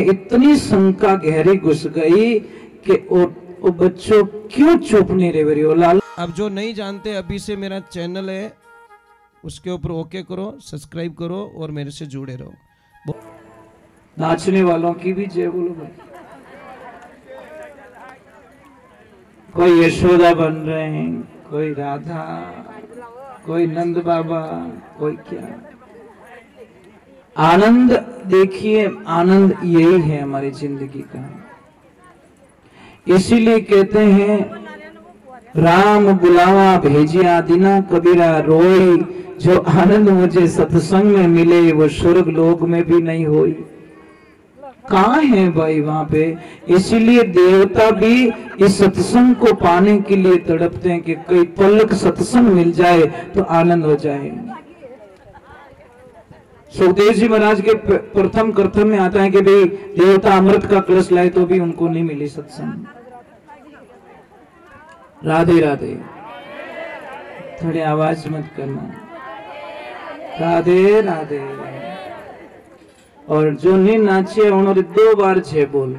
इतनी शंका गहरी घुस गई कि वो बच्चों क्यों चुप नहीं रहे हो लाल। अब जो नहीं जानते, अभी से मेरा चैनल है उसके ऊपर ओके करो, सब्सक्राइब करो और मेरे से जुड़े रहो। नाचने वालों की भी जय बोलो भाई। कोई यशोदा बन रहे हैं, कोई राधा, कोई नंद बाबा, कोई क्या। आनंद देखिए, आनंद यही है हमारी जिंदगी का। इसीलिए कहते हैं राम बुलावा भेजिया दीना कबीरा रोई, जो आनंद मुझे सत्संग में मिले वो स्वर्ग लोक में भी नहीं होई। कहाँ है भाई वहां पे। इसीलिए देवता भी इस सत्संग को पाने के लिए तड़पते हैं कि कोई पलक सत्संग मिल जाए तो आनंद हो जाए। सुखदेव जी महाराज के प्रथम कर्तव्य में आता है कि भाई देवता अमृत का कलश लाए तो भी उनको नहीं मिली सत्संग। राधे राधे। थोड़ी आवाज मत करना। राधे राधे। और जो नहीं नाचे उन्होंने 2 बार जय बोल।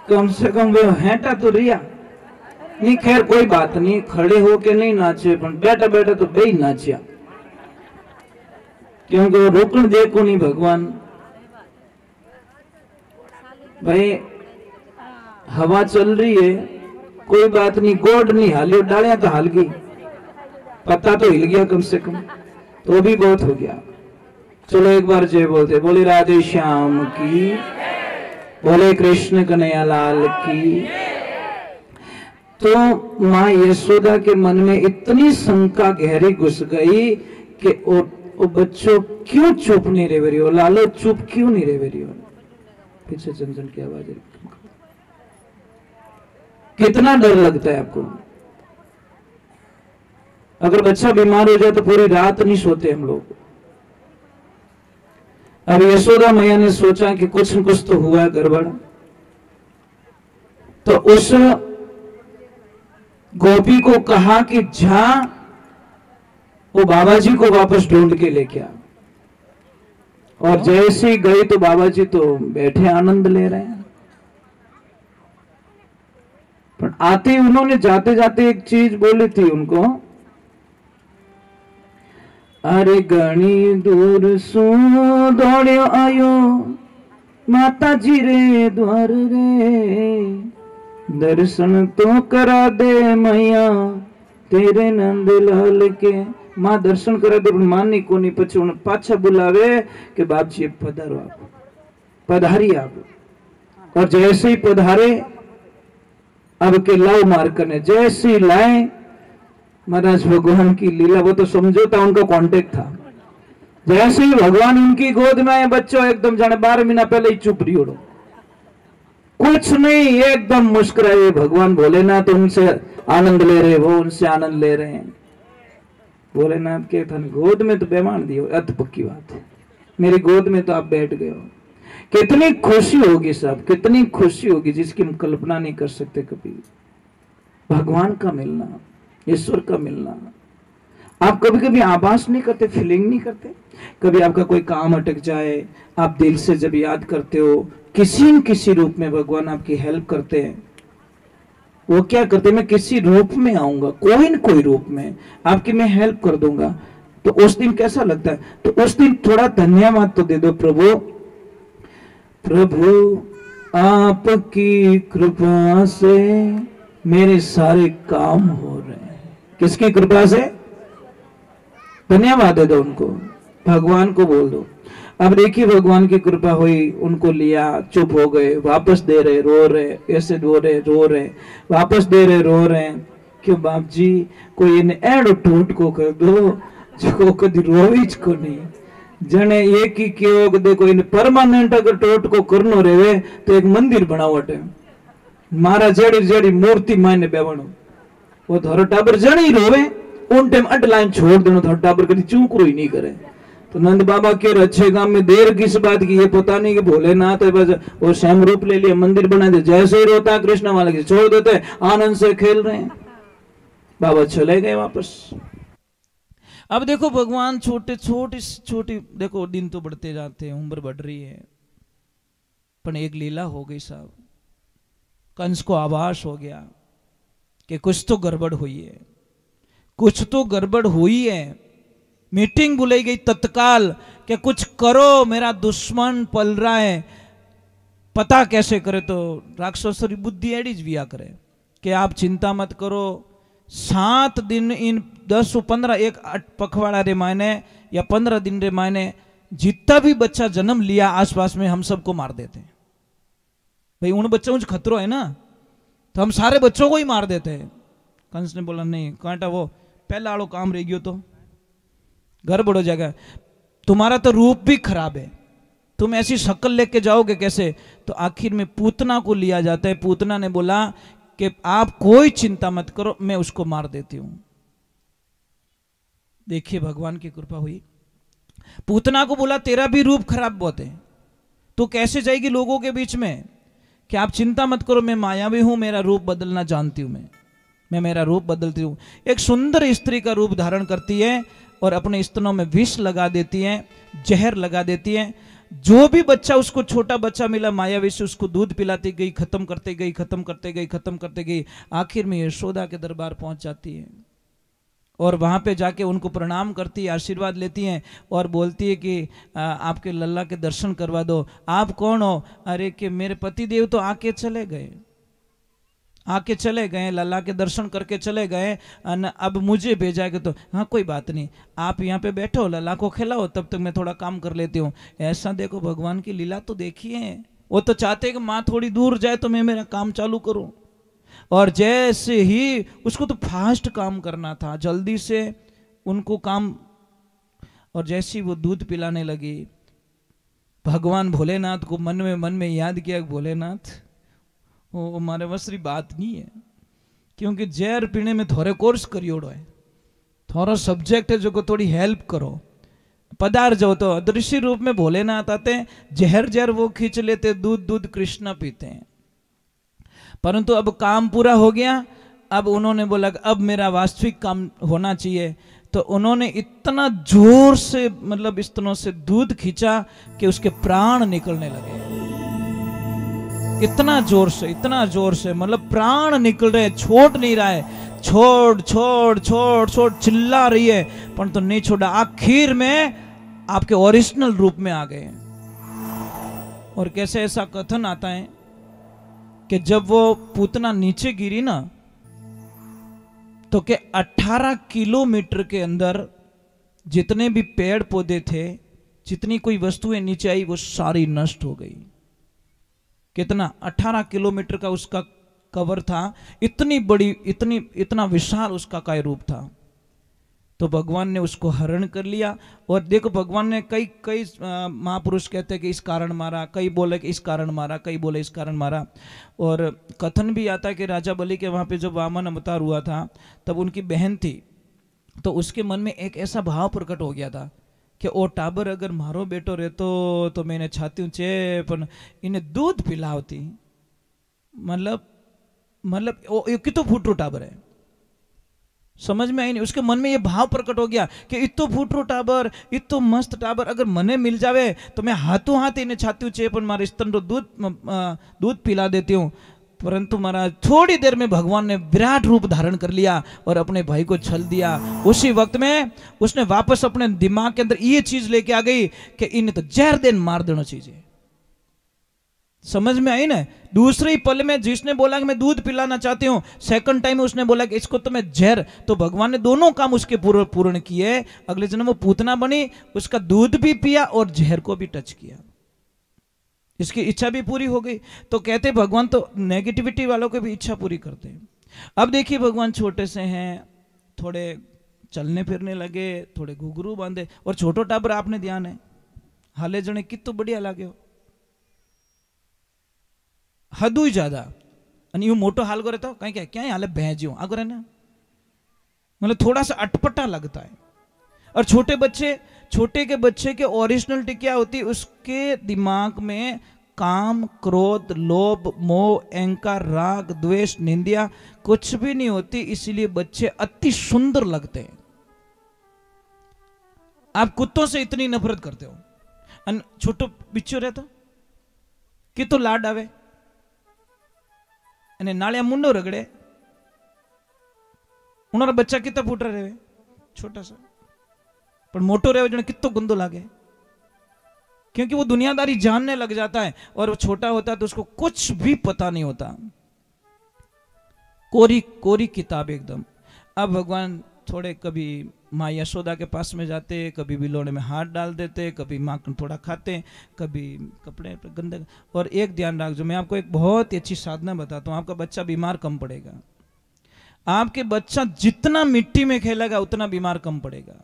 कम से कम वे हेटा तो रिया नहीं। खैर कोई बात नहीं, खड़े होके नहीं नाचे पर बैठा बैठा तो बे नाचिया, क्योंकि वो रोकन दे को नहीं भगवान। भाई हवा चल रही है, कोई बात नहीं, गोड नहीं हालियो, डालियां तो हाल गई, पत्ता तो हिल गया कम से कम, तो भी बहुत हो गया। चलो एक बार जय बोलते, बोले राधे श्याम की, बोले कृष्ण कन्हैया लाल की। तो माँ यशोदा के मन में इतनी शंका गहरी घुस गई कि वो बच्चों क्यों चुप नहीं रहे हो लालो, चुप क्यों नहीं रहे हो। पीछे चंचन की आवाज है। कितना डर लगता है आपको। अगर बच्चा बीमार हो जाए तो पूरी रात नहीं सोते हम लोग। अब यशोदा मैया ने सोचा कि कुछ न कुछ तो हुआ गड़बड़, तो उस गोपी को कहा कि जा वो बाबा जी को वापस ढूंढ के लेके आ। और जैसे ही गई तो बाबा जी तो बैठे आनंद ले रहे हैं। पर आते उन्होंने जाते जाते एक चीज बोली थी उनको, अरे घणी दूर सू दौड़ो आयो माता जी रे द्वार रे, दर्शन तो करा दे मैया तेरे नंद लाल के। मां दर्शन करा दे, मानी को नहीं। पछी उन्हें पाछा बुलावे कि बाप जी पधारो, आप पधारी आप। और जैसे ही पधारे, अब के लाव मार करने जैसे ही लाए, महाराज भगवान की लीला, वो तो समझो था उनका कांटेक्ट था। जैसे ही भगवान उनकी गोद में आए, बच्चों एकदम जाने 12 महीना पहले ही चुप रही हो, कुछ नहीं, एकदम मुस्कुराए। भगवान भोलेनाथ तो उनसे आनंद ले रहे, वो उनसे आनंद ले रहे हैं। भोलेनाथ के थन गोद में तो बेमान दियो, अत पक्की बात है, मेरी गोद में तो आप बैठ गए हो। कितनी खुशी होगी सब, कितनी खुशी होगी जिसकी हम कल्पना नहीं कर सकते कभी। भगवान का मिलना, ईश्वर का मिलना। आप कभी कभी आभास नहीं करते, फीलिंग नहीं करते। कभी आपका कोई काम अटक जाए, आप दिल से जब याद करते हो, किसी न किसी रूप में भगवान आपकी हेल्प करते हैं। वो क्या करते, मैं किसी रूप में आऊंगा, कोई न कोई रूप में आपकी मैं हेल्प कर दूंगा। तो उस दिन कैसा लगता है, तो उस दिन थोड़ा धन्यवाद तो दे दो, प्रभु प्रभु आपकी कृपा से मेरे सारे काम हो रहे हैं। किसकी कृपा से? धन्यवाद दे दो उनको, भगवान को बोल दो। अब देखिए भगवान की कृपा हुई, उनको लिया, चुप हो गए, वापस दे रहे, रो रहे, ऐसे रो रहे, वापस दे रहे, रो रहे। क्यों बाप जी, कोई इन्हें एड़ो टूट को कर दो जो कभी रोवीच को नहीं। जने एक ही क्यों देखो, इन परमानेंट अगर टोट को करनो रहे तो एक मंदिर बनावट है। मारा जड़ी जड़ी मूर्ति मायने बेवणो, वो थोड़ा टाबर जड़ी रोवे उन टाइम अट लाइन छोड़ देना, थोड़ा टाबर कभी चूक ही नहीं करे। तो नंद बाबा के अच्छे काम में देर किस बात की, ये पता नहीं कि भोलेनाथ है बस वो श्याम रूप ले लिया, मंदिर बना दे, जैसे ही रोता कृष्ण वाले की छोड़ देते, आनंद से खेल रहे हैं। बाबा चले गए वापस। अब देखो भगवान छोटे छोटे छोटे, देखो दिन तो बढ़ते जाते हैं, उम्र बढ़ रही है, पर एक लीला हो गई साहब। कंस को आभास हो गया कि कुछ तो गड़बड़ हुई है, कुछ तो गड़बड़ हुई है। मीटिंग बुलाई गई तत्काल कि कुछ करो, मेरा दुश्मन पल रहा है, पता कैसे करे। तो राक्षसों की बुद्धि एडीज भी आ करे कि आप चिंता मत करो, 7 दिन इन 10-15 एक पखवाड़ा रे मायने या 15 दिन रे मायने जितना भी बच्चा जन्म लिया आसपास में हम सबको मार देते हैं। भाई उन बच्चों में खतरो है ना, तो हम सारे बच्चों को ही मार देते हैं। कंस ने बोला नहीं कांटा, वो पहला वालों काम रह गयो तो गड़बड़ हो जाएगा, तुम्हारा तो रूप भी खराब है, तुम ऐसी शक्ल लेके जाओगे कैसे। तो आखिर में पूतना को लिया जाता है। पूतना ने बोला कि आप कोई चिंता मत करो, मैं उसको मार देती हूं। देखिए भगवान की कृपा हुई। पूतना को बोला तेरा भी रूप खराब बहुत है, तो कैसे जाएगी लोगों के बीच में, कि आप चिंता मत करो, मैं मायावी हूं, मेरा रूप बदलना जानती हूं, मैं मेरा रूप बदलती हूं। एक सुंदर स्त्री का रूप धारण करती है और अपने स्तनों में विष लगा देती है, जहर लगा देती है। जो भी बच्चा उसको छोटा बच्चा मिला मायावी से उसको दूध पिलाती गई, खत्म करते गई, खत्म करते गई, खत्म करते गई। आखिर में यशोदा के दरबार पहुंच जाती है और वहां पे जाके उनको प्रणाम करती है, आशीर्वाद लेती हैं और बोलती है कि आपके लल्ला के दर्शन करवा दो। आप कौन हो? अरे कि मेरे पति देव तो आके चले गए, लल्ला के दर्शन करके चले गए, अब मुझे भेजा है। तो हाँ कोई बात नहीं, आप यहाँ पे बैठो, लल्ला को खिलाओ, तब तक मैं थोड़ा काम कर लेती हूँ। ऐसा देखो भगवान की लीला तो देखिए, वो तो चाहते हैं कि माँ थोड़ी दूर जाए तो मैं मेरा काम चालू करूँ। और जैसे ही उसको तो फास्ट काम करना था, जल्दी से उनको काम, और जैसे ही वो दूध पिलाने लगी, भगवान भोलेनाथ को मन में याद किया, भोलेनाथ वो हमारे वसरी बात नहीं है, क्योंकि जहर पीने में थोड़े कोर्स करियोड़ो है, थोड़ा सब्जेक्ट है जो को थोड़ी हेल्प करो, पदार जाओ। तो अदृश्य रूप में भोलेनाथ आते हैं, जहर वो खींच लेते, दूध कृष्ण पीते हैं। परंतु अब काम पूरा हो गया। अब उन्होंने बोला अब मेरा वास्तविक काम होना चाहिए। तो उन्होंने इतना जोर से मतलब स्तनों से दूध खींचा कि उसके प्राण निकलने लगे। इतना जोर से मतलब प्राण निकल रहे, छोड़ नहीं रहा है, छोड़ चिल्ला रही है, पर तो नहीं छोड़ा। आखिर में आपके ओरिजिनल रूप में आ गए। और कैसे ऐसा कथन आता है कि जब वो पूतना नीचे गिरी ना, तो के 18 किलोमीटर के अंदर जितने भी पेड़ पौधे थे, जितनी कोई वस्तुएं नीचे आई, वो सारी नष्ट हो गई। कितना? 18 किलोमीटर का उसका कवर था, इतनी बड़ी, इतना विशाल उसका काय रूप था। तो भगवान ने उसको हरण कर लिया। और देखो भगवान ने कई महापुरुष कहते हैं कि इस कारण मारा, कई बोले कि इस कारण मारा, कई बोले इस कारण मारा। और कथन भी आता है कि राजा बलि के वहाँ पे जब वामन अवतार हुआ था, तब उनकी बहन थी, तो उसके मन में एक ऐसा भाव प्रकट हो गया था कि ओ टाबर अगर मारो बेटो रहतो तो मैंने छाती हूँ चे, पर इन्हें दूध पिलावती। मतलब ये कितो फूटरो टाबर है, समझ में आई नहीं। उसके मन में ये भाव प्रकट हो गया कि इतो फूटरो टाबर, इतो मस्त टाबर अगर मने मिल जावे तो मैं हाथों हाथ इन्हें छाती हूँ चे, पर मारे स्तन दूध पिला देती हूँ। परंतु महाराज थोड़ी देर में भगवान ने विराट रूप धारण कर लिया और अपने भाई को छल दिया। उसी वक्त में उसने वापस अपने दिमाग के अंदर ये चीज लेके आ गई कि इन्हें तो जहर देन मार देना चाहिए। समझ में आई ना? दूसरे ही पल में जिसने बोला कि मैं दूध पिलाना चाहती हूँ, सेकंड टाइम उसने बोला कि इसको तो मैं जहर। तो भगवान ने दोनों काम उसके पूर्ण किए। अगले जन्म वो पूतना बनी, उसका दूध भी पिया और जहर को भी टच किया, इसकी इच्छा भी पूरी हो गई। तो कहते भगवान तो नेगेटिविटी वालों की भी इच्छा पूरी करते हैं। अब देखिए भगवान छोटे से हैं, थोड़े चलने फिरने लगे, थोड़े घुघरू बांधे, और छोटो टाबर आपने ध्यान है हाले जने कितो बढ़िया लागे हो, हदू ही ज्यादा। यू मोटो हाल करे तो कहीं क्या हाले भैंजियो आगो रहे ना, मतलब थोड़ा सा अटपटा लगता है। और छोटे के बच्चे के ओरिजिनलिटी क्या होती, उसके दिमाग में काम, क्रोध, लोभ, मोह, अहंकार, राग, द्वेष, निंदा कुछ भी नहीं होती। इसीलिए बच्चे अति सुंदर लगते हैं। आप कुत्तों से इतनी नफरत करते हो અને છોટો બિચ્ચો રહેતો કેટલો લાડ આવે અને નાળિયા મુંડો રગડે उन्होंने बच्चा कितना फूट रहे छोटा सा पर मोटो रहे जो कितना गंदो लागे क्योंकि वो दुनियादारी जानने लग जाता है और वो छोटा होता है तो उसको कुछ भी पता नहीं होता। कोरी कोरी किताब एकदम। अब भगवान थोड़े कभी माँ यशोदा के पास में जाते, कभी बिलोड़े में हाथ डाल देते, कभी माखन थोड़ा खाते, कभी कपड़े पे गंदे। और एक ध्यान रखो, मैं आपको एक बहुत ही अच्छी साधना बताता हूँ, आपका बच्चा बीमार कम पड़ेगा। आपके बच्चा जितना मिट्टी में खेलेगा उतना बीमार कम पड़ेगा।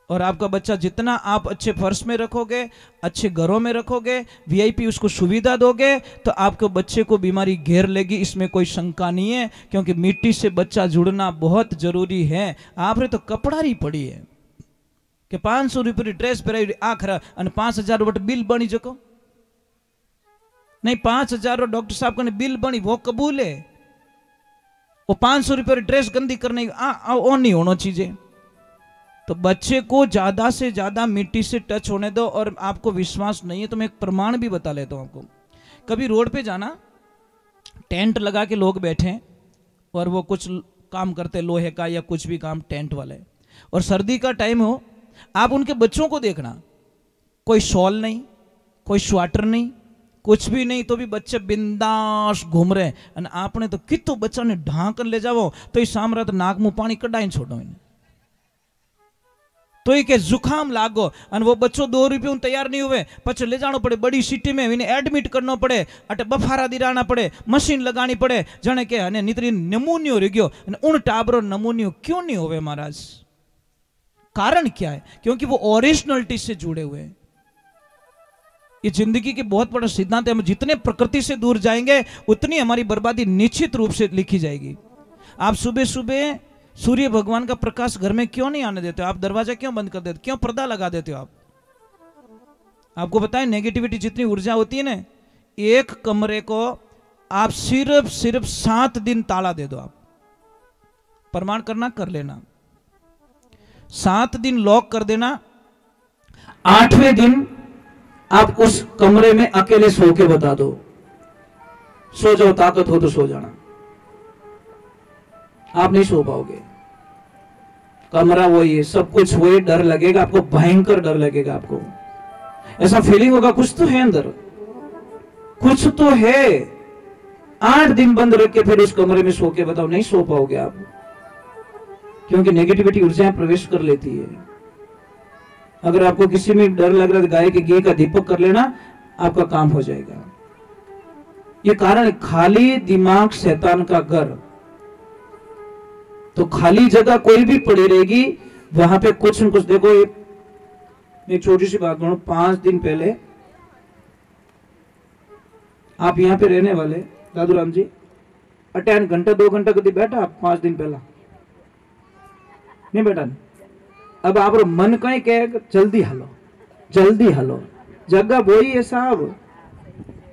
और आपका बच्चा जितना आप अच्छे फर्श में रखोगे, अच्छे घरों में रखोगे, वीआईपी उसको सुविधा दोगे, तो आपके बच्चे को बीमारी घेर लेगी, इसमें कोई शंका नहीं है। क्योंकि मिट्टी से बच्चा जुड़ना बहुत जरूरी है। आपने तो कपड़ारी पड़ी है कि 500 रुपये ड्रेस पहराई आखरा और 5000 रुपये बिल बनी जको नहीं, 5000 डॉक्टर साहब का बिल बनी वो कबूल है। वो 500 रुपये ड्रेस गंदी करने वो नहीं होना चाहिए। तो बच्चे को ज्यादा से ज्यादा मिट्टी से टच होने दो। और आपको विश्वास नहीं है तो मैं एक प्रमाण भी बता लेता हूं आपको। कभी रोड पे जाना, टेंट लगा के लोग बैठे और वो कुछ काम करते लोहे का या कुछ भी काम टेंट वाले, और सर्दी का टाइम हो, आप उनके बच्चों को देखना, कोई शॉल नहीं, कोई स्वेटर नहीं, कुछ भी नहीं, तो भी बच्चे बिंदास घूम रहे हैं। आपने तो कितो बच्चा ने ढांकन ले जाओ तो इस सामरात नाक मुंह पानी कढ़ाई छोड़ो इन्हें, तो ये के जुकाम लागो और वो बच्चों 2 रुपये तैयार नहीं हुए, पछ ले जाना पड़े बड़ी सिटी में, इन्हें एडमिट करना पड़े, अटे बफारा दिराना पड़े, मशीन लगानी पड़े, जाने के अने नितरी नमूनियो रह गयो। उन टाबरो नमूनियो क्यों नहीं होवे महाराज? कारण क्या है? क्योंकि वो ओरिजिनलिटी से जुड़े हुए हैं। ये जिंदगी के बहुत बड़ा सिद्धांत है। हम जितने प्रकृति से दूर जाएंगे उतनी हमारी बर्बादी निश्चित रूप से लिखी जाएगी। आप सुबह सुबह सूर्य भगवान का प्रकाश घर में क्यों नहीं आने देते हो? आप दरवाजा क्यों बंद कर देते, क्यों पर्दा लगा देते हो? आपको पता है नेगेटिविटी जितनी ऊर्जा होती है ना, एक कमरे को आप सिर्फ 7 दिन ताला दे दो। आप प्रमाण करना, कर लेना, 7 दिन लॉक कर देना, 8वें दिन आप उस कमरे में अकेले सो के बता दो, सो जाओ, ताकत हो तो सो जाना। आप नहीं सो पाओगे। कमरा वही है, सब कुछ वही, डर लगेगा आपको, भयंकर डर लगेगा आपको। ऐसा फीलिंग होगा कुछ तो है अंदर, कुछ तो है। 8 दिन बंद रख के फिर उस कमरे में सो के बताओ, नहीं सो पाओगे आप, क्योंकि नेगेटिविटी ऊर्जाएं प्रवेश कर लेती है। अगर आपको किसी में डर लग रहा है, गाय के घी का दीपक कर लेना, आपका काम हो जाएगा। ये कारण है, खाली दिमाग शैतान का घर। तो खाली जगह कोई भी पड़ी रहेगी, वहां पे कुछ न कुछ। देखो एक छोटी सी बात बोलूं, 5 दिन पहले आप यहां पे रहने वाले दादू राम जी, 1 घंटा 2 घंटा कभी बैठा आप? 5 दिन पहला नहीं बैठा। अब आप मन कहीं कहे जल्दी हलो, जल्दी हलो, जगह वही है साहब,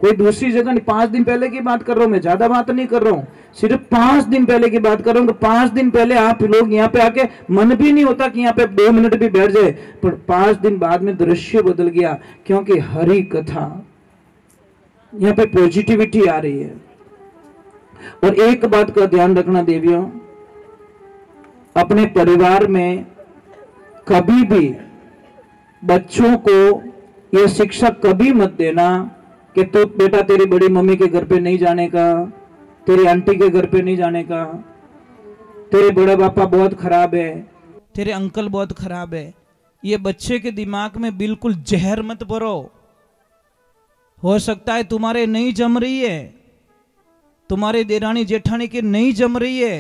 कोई दूसरी जगह नहीं। 5 दिन पहले की बात कर रहा हूं मैं, ज्यादा बात नहीं कर रहा हूं, सिर्फ 5 दिन पहले की बात कर रहा हूं। 5 दिन पहले आप लोग यहाँ पे आके मन भी नहीं होता कि यहाँ पे 2 मिनट भी बैठ जाए, पर 5 दिन बाद में दृश्य बदल गया, क्योंकि हरि कथा, यहाँ पे पॉजिटिविटी आ रही है। और एक बात का ध्यान रखना देवियों, अपने परिवार में कभी भी बच्चों को यह शिक्षा कभी मत देना कि तो बेटा तेरी बड़ी मम्मी के घर पे नहीं जाने का, तेरी आंटी के घर पे नहीं जाने का, तेरे बड़ा पापा बहुत खराब है, तेरे अंकल बहुत खराब है। ये बच्चे के दिमाग में बिल्कुल जहर मत भरो। हो सकता है तुम्हारे नहीं जम रही है, तुम्हारे देरानी जेठानी के नहीं जम रही है,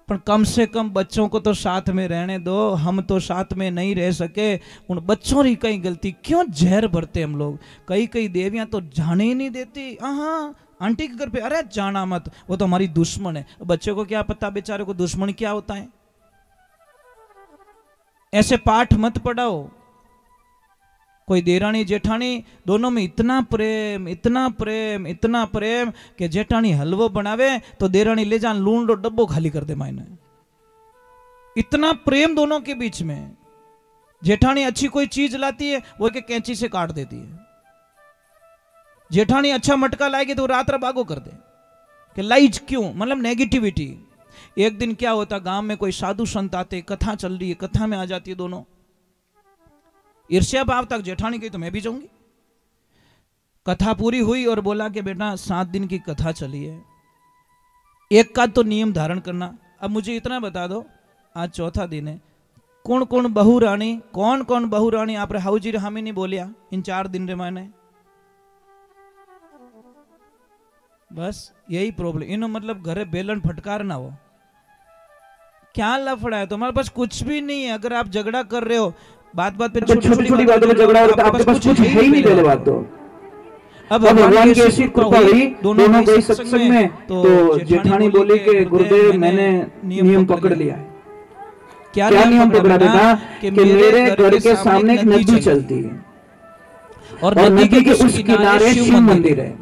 पर कम से कम बच्चों को तो साथ में रहने दो। हम तो साथ में नहीं रह सके, उन बच्चों की कई गलती क्यों जहर भरते हम लोग। कई देवियां तो जाने ही नहीं देती, हाँ आंटी के घर पे, अरे जाना मत, वो तो हमारी दुश्मन है। बच्चे को क्या पता बेचारे को दुश्मन क्या होता है। ऐसे पाठ मत पढ़ाओ। कोई देरानी जेठानी दोनों में इतना प्रेम, इतना प्रेम, इतना प्रेम कि जेठानी हलवो बनावे तो देरानी ले जान लूण रो डब्बो खाली कर दे मायने। इतना प्रेम दोनों के बीच में। जेठानी अच्छी कोई चीज लाती है वो के कैंची से काट देती है। जेठानी अच्छा मटका लाएगी तो रात बागो कर दे कि लाइज क्यों, मतलब नेगेटिविटी। एक दिन क्या होता, गांव में कोई साधु संत आते, कथा चल रही है, कथा में आ जाती है दोनों, ईर्ष्या भाव तक जेठानी गई तो मैं भी जाऊंगी। कथा पूरी हुई और बोला कि बेटा 7 दिन की कथा चली है, एक का तो नियम धारण करना। अब मुझे इतना बता दो, आज चौथा दिन है, कौन कौन बहु रानी आप हाउजी रे हमें नहीं बोलिया इन 4 दिन रे मैंने, बस यही प्रॉब्लम इनो, मतलब घरे बेलन फटकार ना हो। क्या लफड़ा है तुम्हारे पास? कुछ भी नहीं है। अगर आप झगड़ा कर रहे हो, बात पे छोटी छोटी बातों पे झगड़ा हो रहा है, आपके पास कुछ है ही नहीं पहले बात तो। अब भगवान की ऐसी कृपा हुई, दोनों गए सत्संग में, तो जेठानी बोली कि गुरुदेव मैंने नियम पकड़ लिया है। क्या नियम पकड़ा बेटा? कि मेरे घर के सामने एक नदी चलती है और नदी के उस किनारे शिव मंदिर है।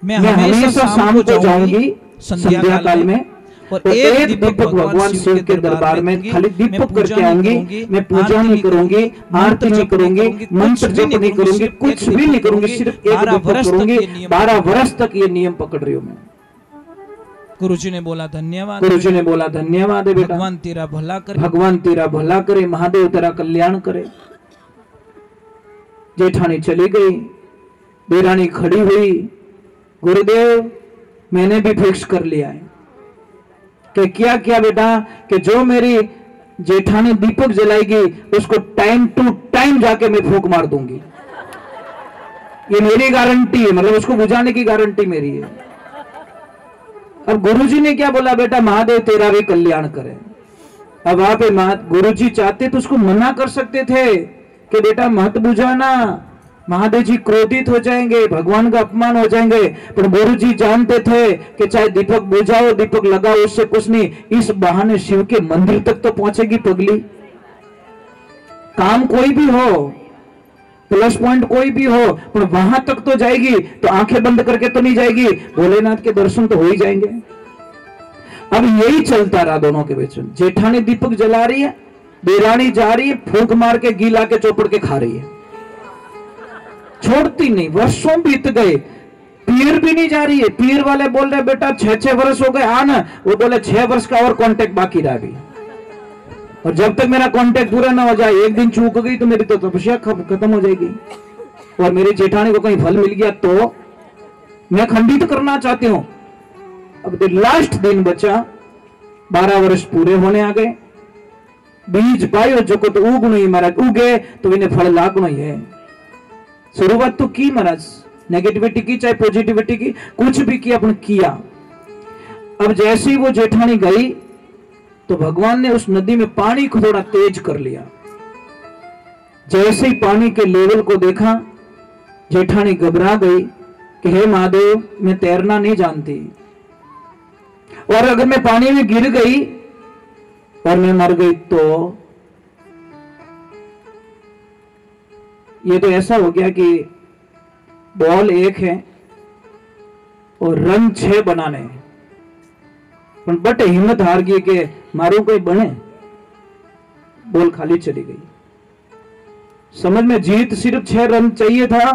मैं हमेशा शाम को जाऊंगी संध्या काल में और एक दीपक भगवान शिव के दरबार में खाली दीपक करके आऊंगी। मैं पूजा नहीं करूंगी, आरती नहीं करूंगी, मंत्र जप नहीं करूंगी, कुछ भी नहीं करूंगी, सिर्फ एक दीपक करूंगी। 12 वर्ष तक ये नियम पकड़ रही हूं मैं। गुरुजी ने बोला धन्यवाद, गुरुजी ने बोला धन्यवाद है बेटा, भगवान तेरा भला करे, भगवान तेरा भला करे, महादेव तेरा कल्याण करे। जेठानी चली गई, देरानी खड़ी हुई, गुरुदेव मैंने भी फिक्स कर लिया है कि क्या किया बेटा, कि जो मेरी जेठानी दीपक जलाएगी उसको टाइम टू टाइम जाके मैं फूंक मार दूंगी। ये मेरी गारंटी है, मतलब उसको बुझाने की गारंटी मेरी है। अब गुरुजी ने क्या बोला, बेटा महादेव तेरा भी कल्याण करे। अब आप गुरुजी चाहते तो उसको मना कर सकते थे कि बेटा मत बुझाना, महादेव जी क्रोधित हो जाएंगे, भगवान का अपमान हो जाएंगे। पर गुरुजी जानते थे कि चाहे दीपक बुझाओ, दीपक लगाओ, उससे कुछ नहीं, इस बहाने शिव के मंदिर तक तो पहुंचेगी पगली। काम कोई भी हो, प्लस पॉइंट कोई भी हो, पर वहां तक तो जाएगी, तो आंखें बंद करके तो नहीं जाएगी, भोलेनाथ के दर्शन तो हो ही जाएंगे। अब यही चलता रहा दोनों के बीच में। जेठानी दीपक जला रही है, देरानी जा रही है, फूंक मार के गीला के चौपड़ के खा रही है, छोड़ती नहीं। वर्षों बीत गए, पीर भी नहीं जा रही है। पीर वाले बोल रहे बेटा 6 वर्ष हो गए आना, वो बोले 6 वर्ष का और कांटेक्ट बाकी रहा अभी, और जब तक मेरा कांटेक्ट पूरा ना हो जाए, एक दिन चूक गई तो मेरी तो तपस्या खत्म हो जाएगी। और मेरी जेठानी को कहीं फल मिल गया तो मैं खंडित करना चाहती हूं। अब लास्ट दिन बचा, 12 वर्ष पूरे होने आ गए। बीज पायो जो को तो उगणो ही महाराज, उगे तो इन्हें फल लागणो ही है। शुरुआत तो की महाराज, नेगेटिविटी की चाहे पॉजिटिविटी की, कुछ भी किया अपन किया। अब जैसे ही वो जेठानी गई तो भगवान ने उस नदी में पानी को थोड़ा तेज कर लिया। जैसे ही पानी के लेवल को देखा, जेठानी घबरा गई कि हे महादेव मैं तैरना नहीं जानती, और अगर मैं पानी में गिर गई और मैं मर गई तो ये तो ऐसा हो गया कि बॉल 1 है और रन 6 बनाने, पर बट हिम्मत हार गई कि मारू कोई बने, बॉल खाली चली गई। समझ में, जीत सिर्फ 6 रन चाहिए था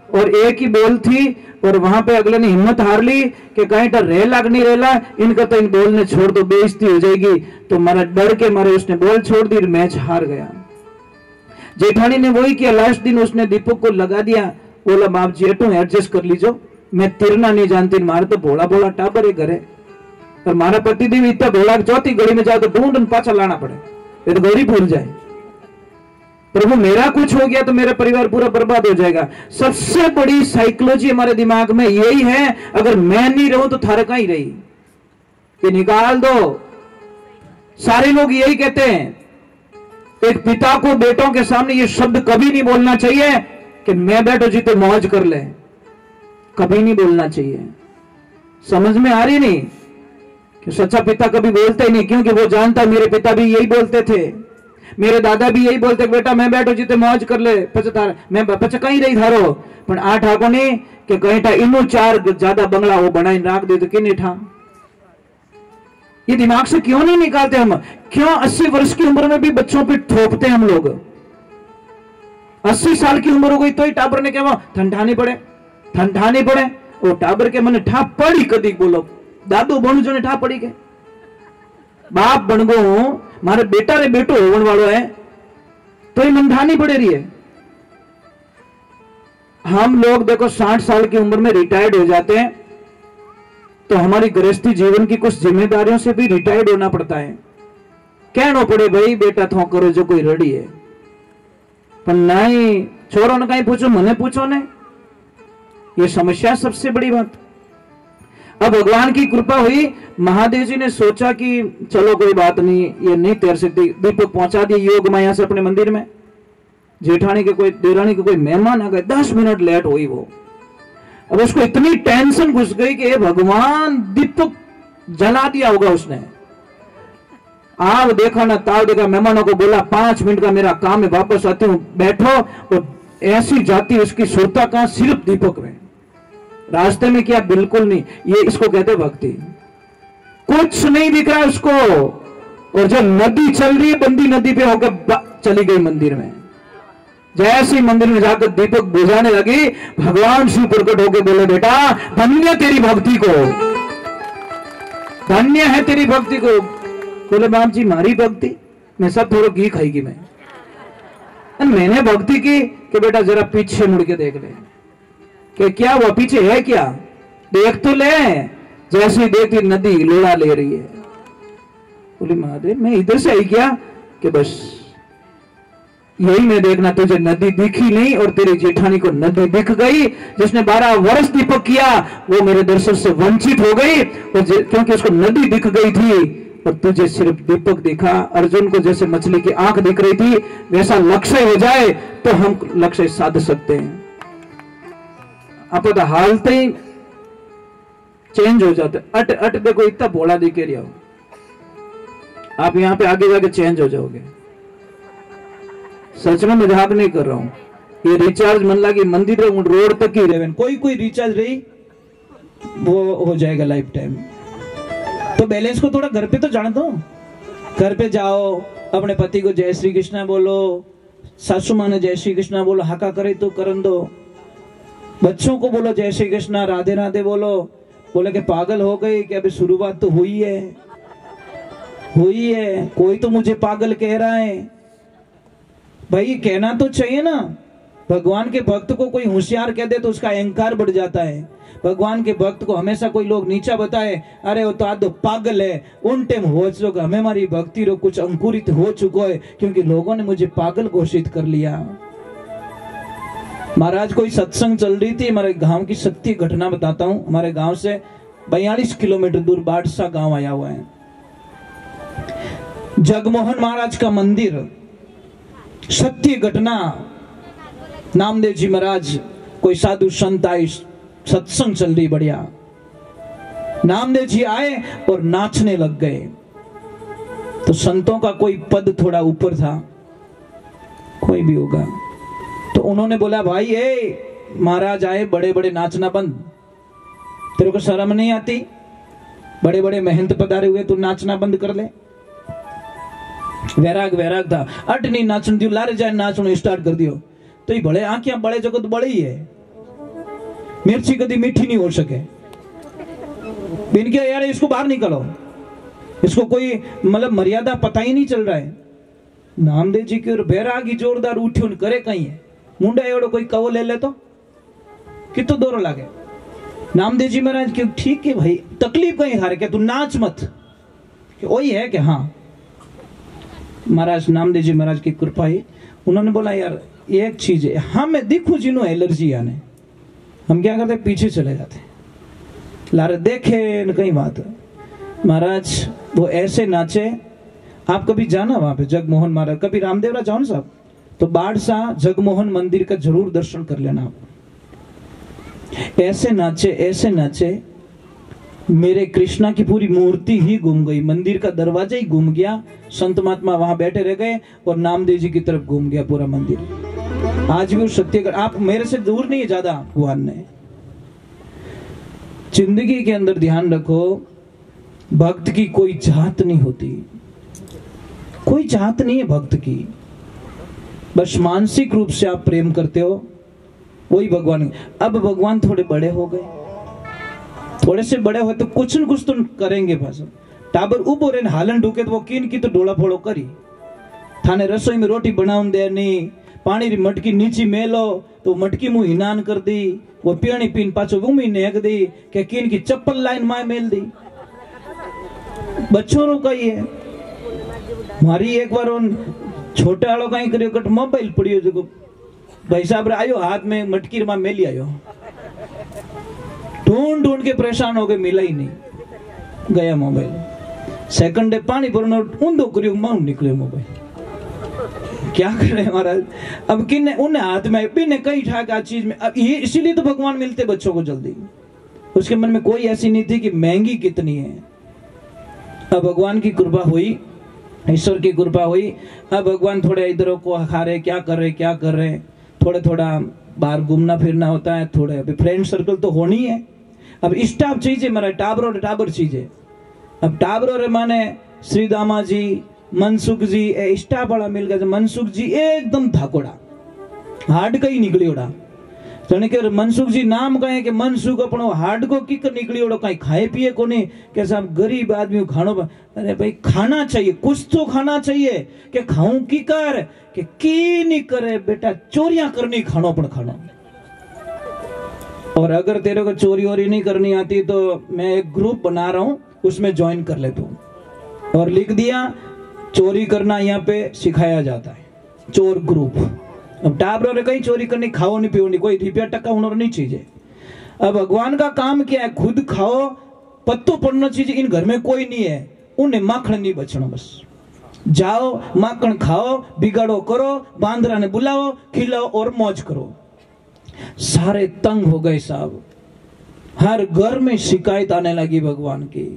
और 1 ही बॉल थी, और वहां पे अगले ने हिम्मत हार ली कि कहीं तो रेला नहीं रेला, इनका तो इन बॉल ने छोड़ दो, बेइज्जती हो जाएगी। तो मारा डर के मारे उसने बॉल छोड़ दी, मैच हार गया। जेठानी ने वही किया, लास्ट दिन उसने दीपक को लगा दिया, बोला बाप जी एटू एडजस्ट कर लीजो, मैं तिरना नहीं जानती, मारे तो भोला भोला टाबर है घरे, और मारा पतिदेव इतना भोला चौथी घड़ी में जाओ तो ढूंढ पाछा लाना पड़े, ये तो गौरी भूल जाए। प्रभु मेरा कुछ हो गया तो मेरा परिवार पूरा बर्बाद हो जाएगा। सबसे बड़ी साइकोलॉजी हमारे दिमाग में यही है, अगर मैं नहीं रहूं तो थारे कहां ही रही, ये निकाल दो। सारे लोग यही कहते हैं। एक पिता को बेटों के सामने ये शब्द कभी नहीं बोलना चाहिए कि मैं बेटो जी तो मौज कर ले, कभी नहीं बोलना चाहिए। समझ में आ रही नहीं कि सच्चा पिता कभी बोलते ही नहीं, क्योंकि वो जानता मेरे पिता भी यही बोलते थे, मेरे दादा भी यही बोलते, बेटा मैं बैठो जीते मौज कर ले, पचतार मैं पच कहीं रही थारो, पण आ ठाको नहीं कि कहीं था इनो 4 ज्यादा बंगला वो बनाई राख दे तो किने ठा। ये दिमाग से क्यों नहीं निकालते हम? क्यों 80 वर्ष की उम्र में भी बच्चों पे थोपते हम लोग? 80 साल की उम्र हो गई तो ही टाबर ने क्या ठंडा नहीं पड़े वो टाबर के मन ठा पड़ी कदी बोलो दादू बणु जो ने ठा पड़ी के बाप बन गो मारे बेटा रे बेटो होवन वालो है तो ही मन ठा नहीं पड़े रही है। हम लोग देखो 60 साल की उम्र में रिटायर्ड हो जाते हैं तो हमारी गृहस्थी जीवन की कुछ जिम्मेदारियों से भी रिटायर्ड होना पड़ता है। कहना पड़े भाई बेटा थो करो जो कोई रड़ी है, पर नहीं छोरो ने कहीं पूछो मने पूछो ने, ये समस्या सबसे बड़ी बात। अब भगवान की कृपा हुई, महादेव जी ने सोचा कि चलो कोई बात नहीं, ये नहीं तैर सकती, दीपक पहुंचा दिए योग माया से अपने मंदिर में। जेठानी के कोई देरानी के कोई मेहमान आ गए, 10 मिनट लेट हुई वो। अब उसको इतनी टेंशन घुस गई कि भगवान दीपक जला दिया होगा उसने। आप देखा ना ताव देखा, मेहमानों को बोला 5 मिनट का मेरा काम है, वापस आती हूं, बैठो। और ऐसी जाती उसकी सुरता कहां, सिर्फ दीपक में। रास्ते में क्या, बिल्कुल नहीं। ये इसको कहते भक्ति। कुछ नहीं दिख रहा उसको, और जब नदी चल रही है बंदी नदी पे होकर चली गई मंदिर में। जैसे ही मंदिर में जाकर दीपक बुझाने लगी, भगवान शिव प्रकट होकर बोले बेटा धन्य तेरी भक्ति को, धन्य है तेरी भक्ति को। बोले बाप जी मारी भक्ति, मैं सब थोड़ा घी खाएगी मैंने भक्ति की कि बेटा जरा पीछे मुड़ के देख ले कि क्या हुआ, पीछे है क्या, देख तो ले। जैसे ही देखती नदी लोड़ा ले रही है। बोली महादेव मैं इधर से आई क्या, कि बस यही मैं देखना, तुझे नदी दिखी नहीं और तेरी जेठानी को नदी दिख गई। जिसने 12 वर्ष दीपक किया वो मेरे दर्शन से वंचित हो गई, और क्योंकि उसको नदी दिख गई थी और तुझे सिर्फ दीपक दिखा। अर्जुन को जैसे मछली की आंख दिख रही थी, वैसा लक्ष्य हो जाए तो हम लक्ष्य साध सकते हैं। आप तो हालत ही चेंज हो जाते। अट अट देखो इतना भोला दिखे रहा हो, आप यहां पे आगे जाके चेंज हो जाओगे। सच में मजाक नहीं कर रहा हूं। ये रिचार्ज मन लगी मंदिर रोड तक ही रहे, कोई रिचार्ज रही वो हो जाएगा लाइफ टाइम। तो बैलेंस को थोड़ा घर पे तो जान दो। घर पे जाओ, अपने पति को जय श्री कृष्णा बोलो, सासू माँ ने जय श्री कृष्णा बोलो, हाका करे तो करन दो। बच्चों को बोलो जय श्री कृष्णा, राधे राधे बोलो। बोले कि पागल हो गई कि अभी शुरुआत तो हुई है, कोई तो मुझे पागल कह रहा है। भाई कहना तो चाहिए ना। भगवान के भक्त को कोई होशियार कह दे तो उसका अहंकार बढ़ जाता है। भगवान के भक्त को हमेशा कोई लोग नीचा बताए, अरे वो तो आदो पागल है, उन टाइम हो चुका हमें हमारी भक्ति रो कुछ अंकुरित हो चुका है, क्योंकि लोगों ने मुझे पागल घोषित कर लिया। महाराज कोई सत्संग चल रही थी, हमारे गांव की सत्य घटना बताता हूं। हमारे गांव से 42 किलोमीटर दूर बाड़सा गांव आया हुआ है। जगमोहन महाराज का मंदिर, सत्य घटना। नामदेव जी महाराज कोई साधु संत आए, सत्संग चल रही बढ़िया। नामदेव जी आए और नाचने लग गए। तो संतों का कोई पद थोड़ा ऊपर था, कोई भी होगा, तो उन्होंने बोला भाई ए महाराज आए, बड़े बड़े नाचना बंद, तेरे को शर्म नहीं आती? बड़े बड़े महंत पधारे हुए, तू नाचना बंद कर ले। वैराग था, अट नहीं नाचन दियो, लारे जाए नाचना स्टार्ट कर दियो। तो ये बड़े आंखियां बड़े जगत बड़े ही है, मिर्ची कभी मीठी नहीं हो सके। इनके यार इसको बाहर निकलो, इसको कोई मतलब मर्यादा पता ही नहीं चल रहा है। नामदेव जी की बैरागी जोरदार उठी उन करे कहीं है, मुंडा एवडो कोई कवो ले ले तो कितो दोरो लागे। नामदेव जी महाराज के ठीक है भाई, तकलीफ कहीं हारे क्या, तू नाच मत, वही है कि हाँ। महाराज नामदेव जी महाराज की कृपा ही, उन्होंने बोला यार एक चीज है, हमें दिखू जिन्हों एलर्जी आने, हम क्या करते पीछे चले जाते, लारे देखे न कहीं बात। महाराज वो ऐसे नाचे, आप कभी जाना वहां पे जगमोहन महाराज, कभी रामदेवरा जाओ ना साहब, तो बाड़सा जगमोहन मंदिर का जरूर दर्शन कर लेना आप। ऐसे नाचे मेरे कृष्णा की पूरी मूर्ति ही घूम गई, मंदिर का दरवाजा ही घूम गया, संत महात्मा वहां बैठे रह गए और नामदेव जी की तरफ घूम गया पूरा मंदिर। आज भी सत्य, आप मेरे से दूर नहीं है ज्यादा। भगवान ने जिंदगी के अंदर ध्यान रखो, भक्त की कोई जात नहीं होती, कोई जात नहीं है भक्त की। बस मानसिक रूप से आप प्रेम करते हो, वही भगवान। अब भगवान थोड़े बड़े हो गए, थोड़े से बड़े हो तो कुछ न कुछ तो करेंगे। बस टाबर उबो रे हालन ढूके तो वो कीन की तो डोला फोड़ो करी। थाने रसोई में रोटी बनाऊं दे नहीं, पानी री मटकी नीची मेलो तो मटकी मुंह हिनान कर दी, वो पियणी पीन पाछो उमी नेक दी के कीन की चप्पल लाइन माय मेल दी। बच्चों रो का ये मारी एक बार उन छोटे वालों का ही करियो कट मोबाइल पड़ियो जो भाई साहब रे आयो हाथ में मटकी में मेली आयो, ढूंढ ढूंढ के परेशान हो गए, मिला ही नहीं, गया मोबाइल। सेकंड डे पानी भरना ऊंधो करियो माउंट निकले मोबाइल। क्या कर रहे हैं महाराज। अब किन्ने उन्हें हाथ में बिने कई ठाक चीज में। अब ये इसीलिए तो भगवान मिलते बच्चों को जल्दी। उसके मन में कोई ऐसी नहीं थी कि महंगी कितनी है। अब भगवान की कृपा हुई, ईश्वर की कृपा हुई। अब भगवान थोड़े इधरों को खा रहे, क्या कर रहे, थोड़े थोड़ा बाहर घूमना फिरना होता है, थोड़े अभी फ्रेंड सर्कल तो होनी है। अब स्टाफ चाहिए मेरा, टाबर चाहिए। अब टाबरों माने श्री दामा जी, मनसुख जी, ए स्टाफ वाला मिल गया। मनसुख जी एकदम धाकोड़ा, हार्ड का ही निकली ओड़ा। के मनसुख जी नाम कहे कि मनसुख अपनो हार्ड को की कर निकली ओड़ो, कहीं खाए पिए को नहीं। के साहब गरीब आदमी खानो, अरे भाई खाना चाहिए, कुछ तो खाना चाहिए। कि खाऊं की कर कि की नहीं करे बेटा, चोरियां करनी खानो पण खानो। और अगर तेरे को चोरी वोरी नहीं करनी आती तो मैं एक ग्रुप बना रहा हूं, उसमें ज्वाइन कर ले तू। और लिख दिया चोरी करना यहाँ पे सिखाया जाता है, चोर ग्रुप। अब टाबरों ने कहीं चोरी करनी, खाओ नहीं पियो नहीं, कोई रुपया टक्का होना नहीं चाहिए। अब भगवान का काम क्या है, खुद खाओ, पत्तो पड़ना चाहिए। इन घर में कोई नहीं है, उन्हें माखण नहीं बचना। बस जाओ माखण खाओ, बिगाड़ो करो, बांदरा ने बुलाओ, खिलाओ और मौज करो। सारे तंग हो गए साहब, हर घर में शिकायत आने लगी भगवान की।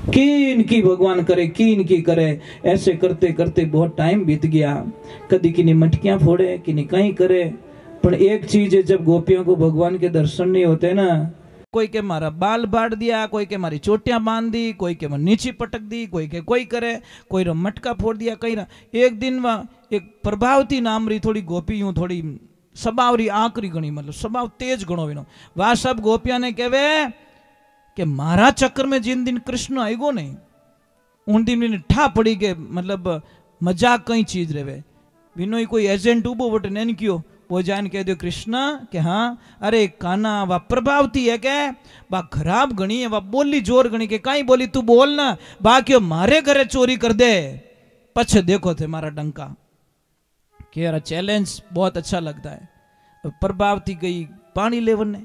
कीन की भगवान करे, कीन की करे। ऐसे करते करते बहुत टाइम बीत गया। कदी किन्हीं मटकियां फोड़े, किन्हीं कहीं करे। पर एक चीज है, जब गोपियों को भगवान के दर्शन नहीं होते ना, कोई के मारा बाल बांट दिया, कोई के मारी चोटियां बांध दी, कोई के नीचे पटक दी, कोई के कोई करे, कोई रो मटका फोड़ दिया, कहीं ना। एक दिन वह एक प्रभावती नाम री थोड़ी गोपी यूं थोड़ी स्वभाव री आकरी गणी, मतलब स्वभाव तेज गणो विनो। वह सब गोपियां ने कहवे कि मारा चक्कर में जिन दिन कृष्ण आएगो नहीं, उन दिन मैंने ठा पड़ी के मतलब मजाक कई चीज रेवे। विनो कोई एजेंट उबो बटे नहीं क्यों, वो जान कह दो कृष्ण के हाँ अरे काना वह प्रभावती है क्या, वह खराब गणी है, वह बोली जोर गणी के कहीं बोली तू बोल ना, बाकी मारे घरे चोरी कर दे, पछे देखो थे मारा डंका। कि यार चैलेंज बहुत अच्छा लगता है। प्रभावती गई पानी लेवन ने।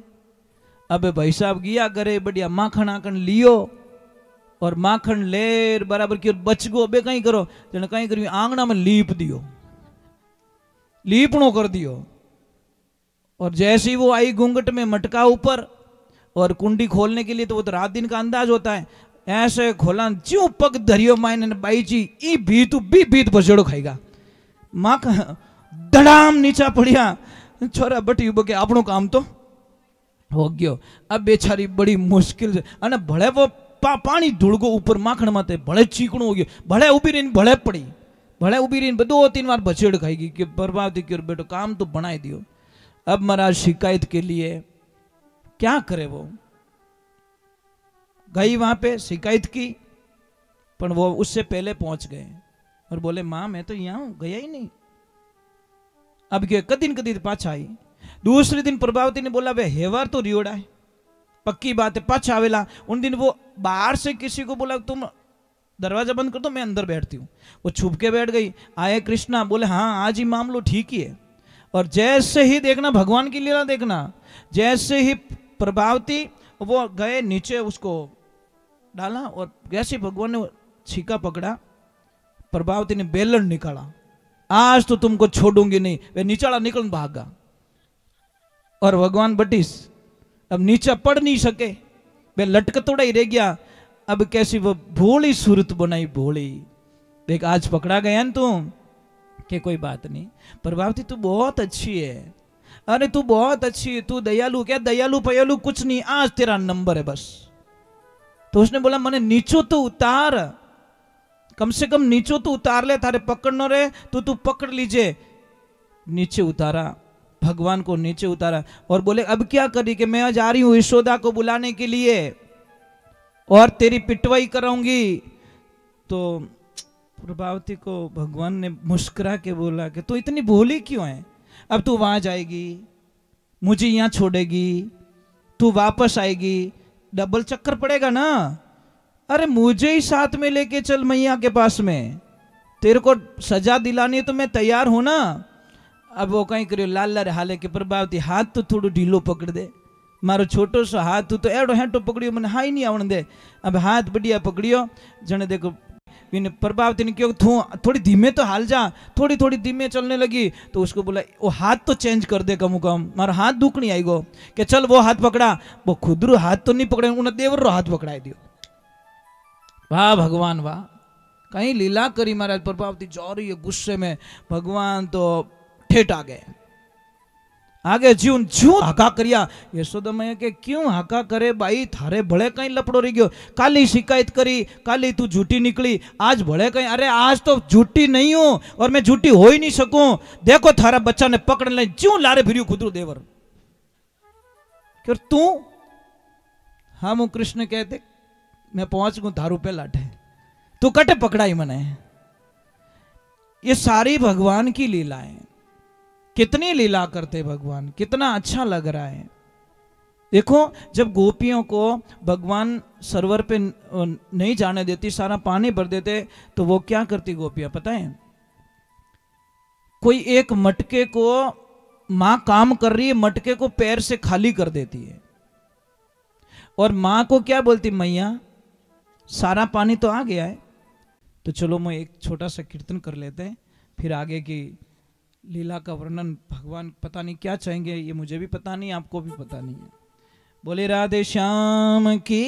अब भाई साहब गया करे, बढ़िया माखन आखन लियो और माखन लेर बराबर की बच गो। बे कहीं करो जन कहीं करी आंगना में लीप दियो, लीपणो कर दियो। और जैसे ही वो आई घूंघट में मटका ऊपर और कुंडी खोलने के लिए, तो वो तो रात दिन का अंदाज होता है। ऐसे खोला ज्यों पग धरियो मायने बाई जी ई बीत बसेड़ो खाएगा। माँ धड़ाम नीचा पड़िया, छोरा बटी के आपनो काम तो हो गयो। अब बेचारी बड़ी मुश्किल से अने भले वो पानी धुड़गो ऊपर माखण माते, भले चीकणो हो गयो, भले उभी रहीने भले पड़ी, भले उभी रहीने 2-3 बार बछेड़ खाएगी कि बर्बादी क्यों बेटो काम तो बनाई दियो। अब महाराज शिकायत के लिए क्या करे, वो गई वहां पे शिकायत की, पर वो उससे पहले पहुंच गए और बोले मां मैं तो यहां हूं, गया ही नहीं। अब क्या कदी पाछा आई। दूसरे दिन प्रभावती ने बोला वे हेवर तो रियोड़ा है, पक्की बात है पाछा आवेला। उन दिन वो बाहर से किसी को बोला तुम दरवाजा बंद कर दो मैं अंदर बैठती हूँ, वो छुप के बैठ गई। आए कृष्णा, बोले हाँ आज ही मामलो ठीक ही है। और जैसे ही देखना भगवान की लीला देखना, जैसे ही प्रभावती वो गए नीचे उसको डाला और जैसे भगवान ने छीका पकड़ा, प्रभावती ने बेलन निकाला, आज तो तुमको छोड़ूंगी नहीं। वे नीचाला निकल भागा और भगवान बटिस अब नीचा पड़ नहीं सके, वे लटकतोड़ा ही रह गया। अब कैसी वो भोली सूरत बनाई, भोली देख आज पकड़ा गया न तुम, कि कोई बात नहीं प्रभावती तू बहुत अच्छी है, अरे तू बहुत अच्छी है, तू दयालु, क्या दयालु पयालु कुछ नहीं, आज तेरा नंबर है बस। तो उसने बोला मने नीचो तो उतार, कम से कम नीचो तो उतार ले, थारे पकड़नो रे तो तू पकड़ लीजिए। नीचे उतारा, भगवान को नीचे उतारा और बोले अब क्या करी कि मैं जा रही हूं यशोदा को बुलाने के लिए और तेरी पिटवाई कराऊंगी। तो प्रभावती को भगवान ने मुस्कुरा के बोला कि तू इतनी भोली क्यों है, अब तू वहां जाएगी, मुझे यहां छोड़ेगी, तू वापस आएगी, डबल चक्कर पड़ेगा ना। अरे मुझे ही साथ में लेके चल मैया के पास में, तेरे को सजा दिलानी है तो मैं तैयार हूं ना। अब वो कहीं करियो लाल लाल हाले के प्रभावती हाथ तो थोड़ो ढीलो पकड़ दे, मारो छोटो सो हाथ तू तो एडो हेटो पकड़ियो, मैंने हाई नहीं आवण दे। अब हाथ बढ़िया पकड़ियो, जने देखो प्रभावती ने क्यों तू थोड़ी धीमे तो हाल जा, थोड़ी थोड़ी धीमे चलने लगी। तो उसको बोला वो हाथ तो चेंज कर दे कम कम, मारा हाथ दुख नहीं आएगो कि चल वो हाथ पकड़ा, वो खुदरू हाथ तो नहीं पकड़े, उन्हें देवर रो हाथ पकड़ाई दियो। वाह भगवान वाह, कहीं लीला करी महाराज। प्रभावती जा रही है गुस्से में, भगवान तो ठेठ आ गए, आगे ज्यूं ज्यूं हाका करिया। यशोदा मैया के क्यों हाका करे भाई, थारे भले कहीं लपड़ो रही गयो, काली शिकायत करी, काली तू झूठी निकली, आज भले कहीं, अरे आज तो झूठी नहीं हूं और मैं झूठी हो ही नहीं सकूं, देखो थारा बच्चा ने पकड़ ले, ज्यों लारे फिर खुदरू देवर। क्यों तू, हम कृष्ण कहते मैं पहुंच गू थारू पे लाटे, तू कटे पकड़ाई मने। ये सारी भगवान की लीलाएं, कितनी लीला करते भगवान, कितना अच्छा लग रहा है। देखो जब गोपियों को भगवान सरोवर पे नहीं जाने देती, सारा पानी भर देते, तो वो क्या करती गोपियां पता है, कोई एक मटके को, मां काम कर रही है, मटके को पैर से खाली कर देती है और मां को क्या बोलती, मैया सारा पानी तो आ गया है, तो चलो मैं एक छोटा सा कीर्तन कर लेते हैं, फिर आगे की लीला का वर्णन भगवान पता नहीं क्या चाहेंगे, ये मुझे भी पता नहीं, आपको भी पता नहीं है। बोले राधे श्याम की।